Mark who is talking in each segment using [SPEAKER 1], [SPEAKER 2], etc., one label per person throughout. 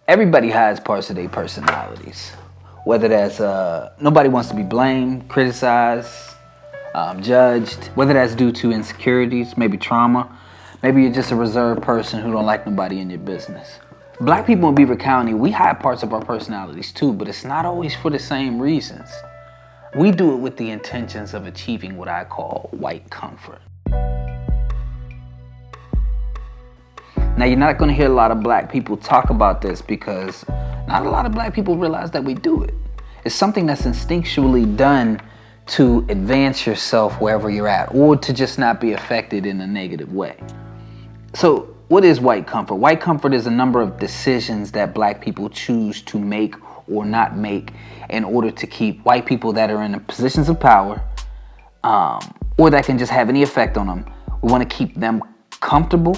[SPEAKER 1] Everybody has parts of their personalities. Whether that's nobody wants to be blamed, criticized, judged. Whether that's due to insecurities, maybe trauma. Maybe you're just a reserved person who don't like nobody in your business. Black people in Beaver County, we hide parts of our personalities too, but it's not always for the same reasons. We do it with the intentions of achieving what I call white comfort. Now, you're not going to hear a lot of black people talk about this because not a lot of black people realize that we do it. It's something that's instinctually done to advance yourself wherever you're at, or to just not be affected in a negative way. So what is white comfort? White comfort is a number of decisions that black people choose to make or not make in order to keep white people that are in positions of power, or that can just have any effect on them. We want to keep them comfortable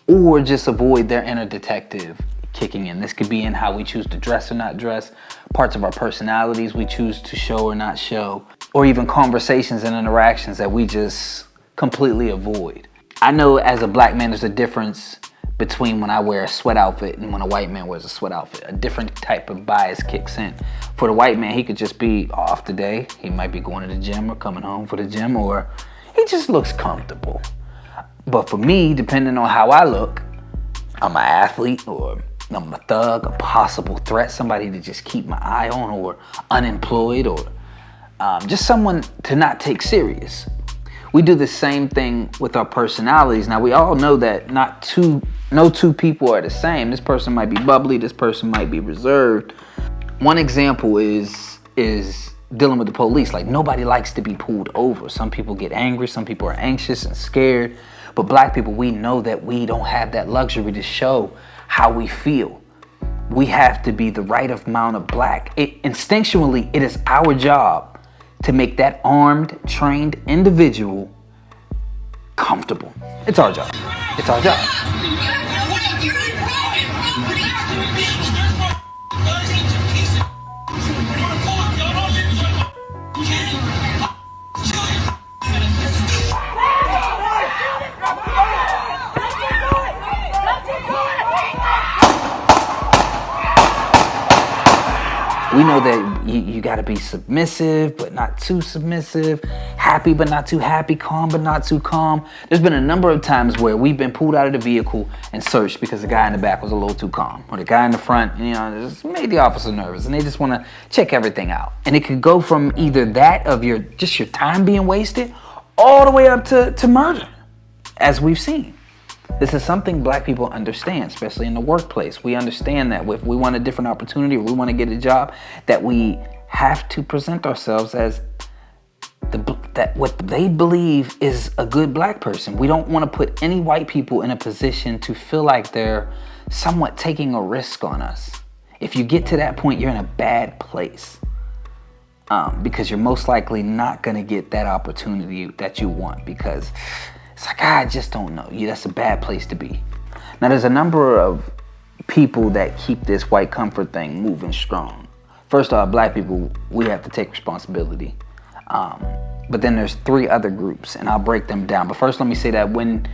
[SPEAKER 1] or just avoid their inner detective kicking in. This could be in how we choose to dress or not dress, parts of our personalities we choose to show or not show, or even conversations and interactions that we just completely avoid. I know as a black man, there's a difference between when I wear a sweat outfit and when a white man wears a sweat outfit. A different type of bias kicks in. For the white man, he could just be off today. He might be going to the gym or coming home for the gym, or he just looks comfortable. But for me, depending on how I look, I'm an athlete, or I'm a thug, a possible threat, somebody to just keep my eye on, or unemployed, or just someone to not take serious. We do the same thing with our personalities. Now, we all know that no two people are the same. This person might be bubbly, this person might be reserved. One example is dealing with the police. Like, nobody likes to be pulled over. Some people get angry, some people are anxious and scared. But black people, we know that we don't have that luxury to show how we feel. We have to be the right amount of black. Instinctually, it is our job to make that armed, trained individual comfortable. It's our job. It's our job. We know that you got to be submissive, but not too submissive, happy, but not too happy, calm, but not too calm. There's been a number of times where we've been pulled out of the vehicle and searched because the guy in the back was a little too calm, or the guy in the front, just made the officer nervous, and they just want to check everything out. And it could go from either that of your time being wasted, all the way up to murder, as we've seen. This is something black people understand, especially in the workplace. We understand that if we want a different opportunity or we want to get a job, that we have to present ourselves as what they believe is a good black person. We don't want to put any white people in a position to feel like they're somewhat taking a risk on us. If you get to that point, you're in a bad place, because you're most likely not going to get that opportunity that you want, because it's like, I just don't know. That's a bad place to be. Now, there's a number of people that keep this white comfort thing moving strong. First off, black people, we have to take responsibility. But then there's three other groups, and I'll break them down. But first, let me say that when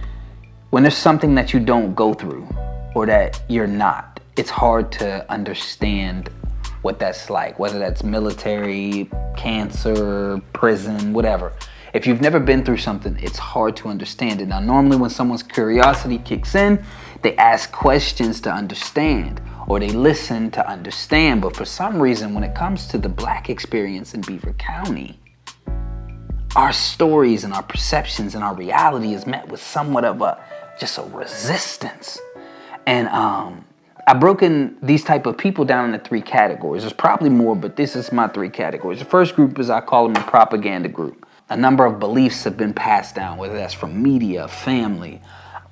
[SPEAKER 1] there's something that you don't go through, or that you're not, it's hard to understand what that's like, whether that's military, cancer, prison, whatever. If you've never been through something, it's hard to understand it. Now, normally when someone's curiosity kicks in, they ask questions to understand, or they listen to understand. But for some reason, when it comes to the black experience in Beaver County, our stories and our perceptions and our reality is met with somewhat of a resistance. And I've broken these type of people down into three categories. There's probably more, but this is my three categories. The first group is, I call them the propaganda group. A number of beliefs have been passed down, whether that's from media, family,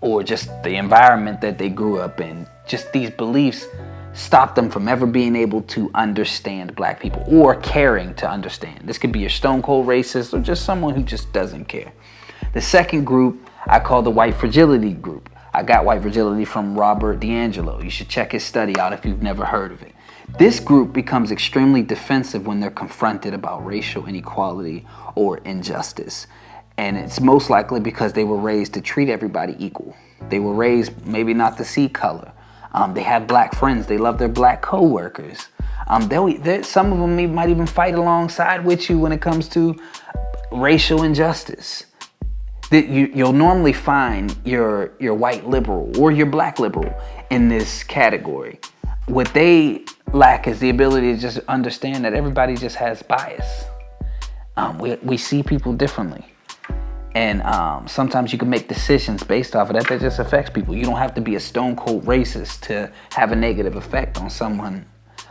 [SPEAKER 1] or just the environment that they grew up in. Just these beliefs stop them from ever being able to understand black people, or caring to understand. This could be a stone cold racist, or just someone who just doesn't care. The second group I call the white fragility group. I got white fragility from Robert DiAngelo. You should check his study out if you've never heard of it. This group becomes extremely defensive when they're confronted about racial inequality or injustice. And it's most likely because they were raised to treat everybody equal. They were raised maybe not to see color. They have black friends. They love their black coworkers. Some of them might even fight alongside with you when it comes to racial injustice. You'll normally find your white liberal or your black liberal in this category. What they lack is the ability to just understand that everybody just has bias. We see people differently. And sometimes you can make decisions based off of that just affects people. You don't have to be a stone cold racist to have a negative effect on someone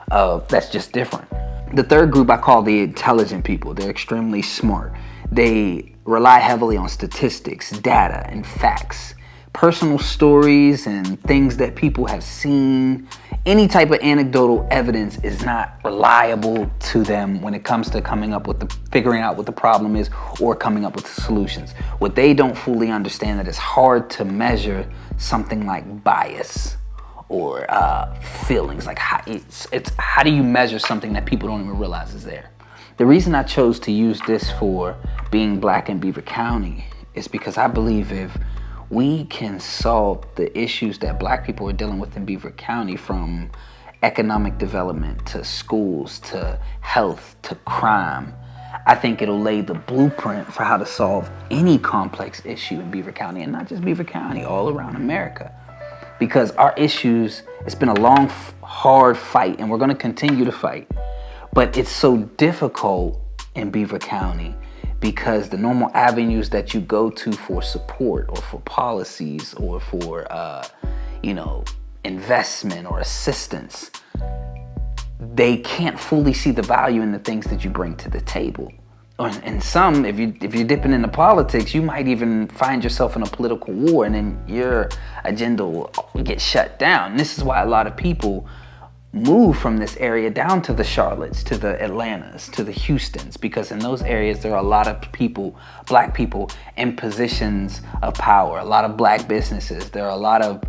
[SPEAKER 1] that's just different. The third group I call the intelligent people. They're extremely smart. They rely heavily on statistics, data, and facts. Personal stories and things that people have seen. Any type of anecdotal evidence is not reliable to them when it comes to figuring out what the problem is or coming up with the solutions. What they don't fully understand that it's hard to measure something like bias or feelings. Like how do you measure something that people don't even realize is there? The reason I chose to use this for being black in Beaver County is because I believe if we can solve the issues that black people are dealing with in Beaver County, from economic development to schools to health to crime, I think it'll lay the blueprint for how to solve any complex issue in Beaver County, and not just Beaver County, all around America. Because our issues, it's been a long, hard fight, and we're going to continue to fight. But it's so difficult in Beaver County because the normal avenues that you go to for support or for policies or for, investment or assistance, they can't fully see the value in the things that you bring to the table. And some, if you're dipping into politics, you might even find yourself in a political war, and then your agenda will get shut down. And this is why a lot of people move from this area down to the Charlottes, to the Atlantas, to the Houstons, because in those areas there are a lot of people, black people, in positions of power, a lot of black businesses. There are a lot of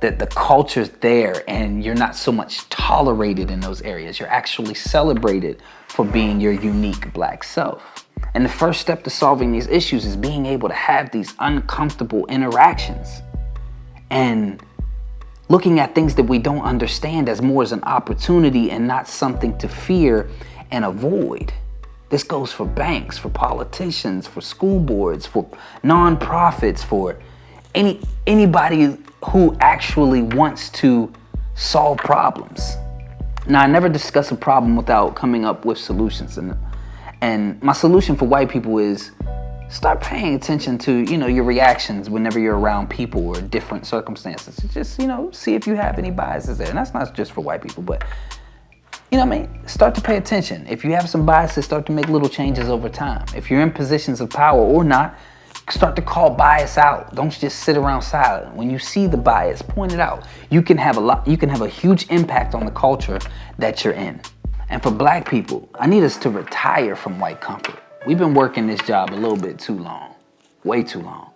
[SPEAKER 1] the culture's there, and you're not so much tolerated in those areas. You're actually celebrated for being your unique black self. And the first step to solving these issues is being able to have these uncomfortable interactions and looking at things that we don't understand as more as an opportunity and not something to fear and avoid. This goes for banks, for politicians, for school boards, for nonprofits, for anybody who actually wants to solve problems. Now, I never discuss a problem without coming up with solutions. And my solution for white people is start paying attention to, your reactions whenever you're around people or different circumstances. Just, see if you have any biases there. And that's not just for white people, but, start to pay attention. If you have some biases, start to make little changes over time. If you're in positions of power or not, start to call bias out. Don't just sit around silent. When you see the bias, point it out. You can have a huge impact on the culture that you're in. And for black people, I need us to retire from white comfort. We've been working this job a little bit too long, way too long.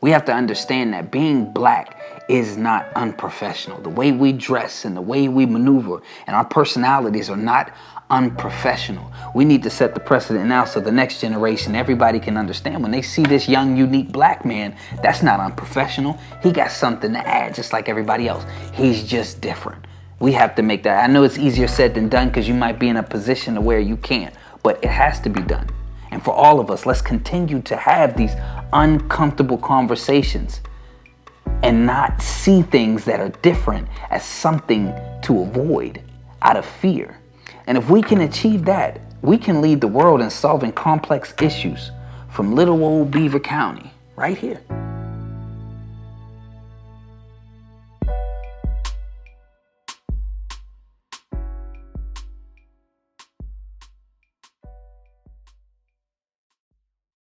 [SPEAKER 1] We have to understand that being black is not unprofessional. The way we dress and the way we maneuver and our personalities are not unprofessional. We need to set the precedent now so the next generation, everybody can understand when they see this young, unique black man, that's not unprofessional. He got something to add just like everybody else. He's just different. We have to make that. I know it's easier said than done because you might be in a position to where you can't, but it has to be done. And for all of us, let's continue to have these uncomfortable conversations and not see things that are different as something to avoid out of fear. And if we can achieve that, we can lead the world in solving complex issues from little old Beaver County right here.